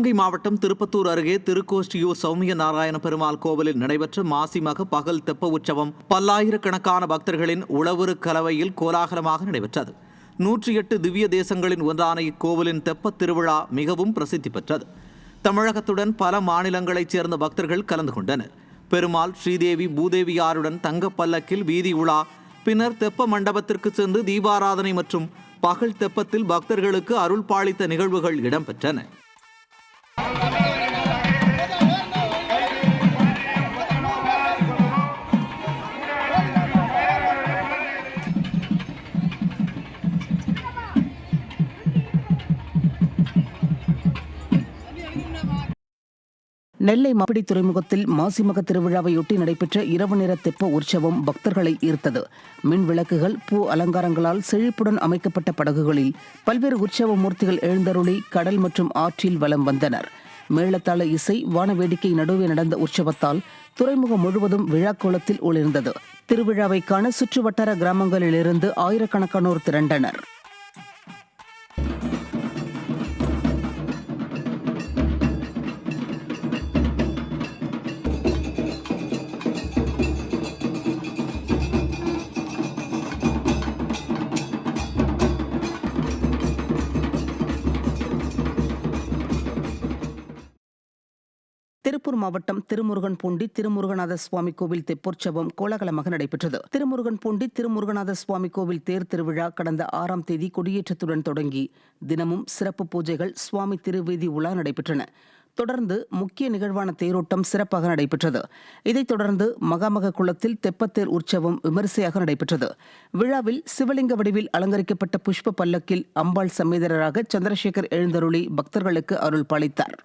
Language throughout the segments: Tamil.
சிவகங்கை மாவட்டம் திருப்பத்தூர் அருகே திருக்கோஷ்டியூர் சௌமிய நாராயண பெருமாள் கோவிலில் நடைபெற்ற மாசிமக பகல் தெப்ப உற்சவம் பல்லாயிரக்கணக்கான பக்தர்களின் உழவுரு கலவையில் கோலாகலமாக நடைபெற்றது. 108 திவ்ய தேசங்களின் ஒன்றான இக்கோவிலின் தெப்பத் திருவிழா மிகவும் பிரசித்தி பெற்றது. தமிழகத்துடன் பல மாநிலங்களைச் சேர்ந்த பக்தர்கள் கலந்து கொண்டனர். பெருமாள் ஸ்ரீதேவி பூதேவியாருடன் தங்கப் பல்லக்கில் வீதி உலா, பின்னர் தெப்ப மண்டபத்திற்கு சென்று தீபாராதனை மற்றும் பகல் தெப்பத்தில் பக்தர்களுக்கு அருள் பாலித்த நிகழ்வுகள் இடம்பெற்றன. நெல்லை மாப்பிடி துறைமுகத்தில் மாசிமக திருவிழாவையொட்டி நடைபெற்ற இரவு நேர தெப்ப உற்சவம் பக்தர்களை ஈர்த்தது. மின் விளக்குகள், பூ அலங்காரங்களால் செழிப்புடன் அமைக்கப்பட்ட படகுகளில் பல்வேறு உற்சவ மூர்த்திகள் எழுந்தருளி கடல் மற்றும் ஆற்றில் வலம் வந்தனர். மேளதாள இசை, வான வேடிக்கை நடுவே நடந்த உற்சவத்தால் துறைமுகம் முழுவதும் விழாக்கோலத்தில் ஒளிர்ந்தது. திருவிழாவை காண சுற்று வட்டார கிராமங்களிலிருந்து ஆயிரக்கணக்கானோர் திரண்டனர். திருப்பூர் மாவட்டம் திருமுருகன்பூண்டி திருமுருகநாத சுவாமி கோவில் தெப்போற்சவம் கோலாகலமாக நடைபெற்றது. திருமுருகன்பூண்டி திருமுருகநாத சுவாமி கோவில் தேர் திருவிழா கடந்த 6ஆம் தேதி கொடியேற்றத்துடன் தொடங்கி தினமும் சிறப்பு பூஜைகள், சுவாமி திருவீதி உலா நடைபெற்றன. தொடர்ந்து முக்கிய நிகழ்வான தேரோட்டம் சிறப்பாக நடைபெற்றது. இதைத் தொடர்ந்து மகாமக குளத்தில் தெப்பத்தேர் உற்சவம் விமரிசையாக நடைபெற்றது. விழாவில் சிவலிங்க வடிவில் அலங்கரிக்கப்பட்ட புஷ்ப பல்லக்கில் அம்பாள் சமேதரராக சந்திரசேகர் எழுந்தருளி பக்தர்களுக்கு அருள் பாலித்தார்.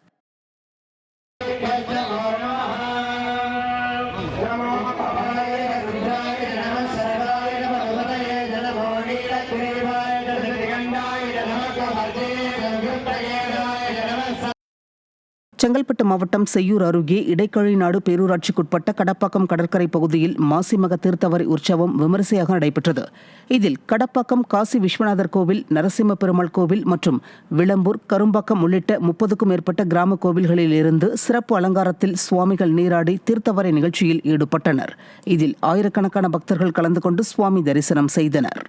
செங்கல்பட்டு மாவட்டம் செய்யூர் அருகே இடைக்கழிநாடு பேரூராட்சிக்குட்பட்ட கடப்பாக்கம் கடற்கரை பகுதியில் மாசிமக தீர்த்தவரை உற்சவம் விமரிசையாக நடைபெற்றது. இதில் கடப்பாக்கம் காசி விஸ்வநாதர் கோவில், நரசிம்ம பெருமாள் கோவில் மற்றும் விளம்பூர், கரும்பாக்கம் உள்ளிட்ட 30க்கும் மேற்பட்ட கிராம கோவில்களில் இருந்து சிறப்பு அலங்காரத்தில் சுவாமிகள் நீராடி தீர்த்தவரை நிகழ்ச்சியில் ஈடுபட்டனர். இதில் ஆயிரக்கணக்கான பக்தர்கள் கலந்து கொண்டு சுவாமி தரிசனம் செய்தனர்.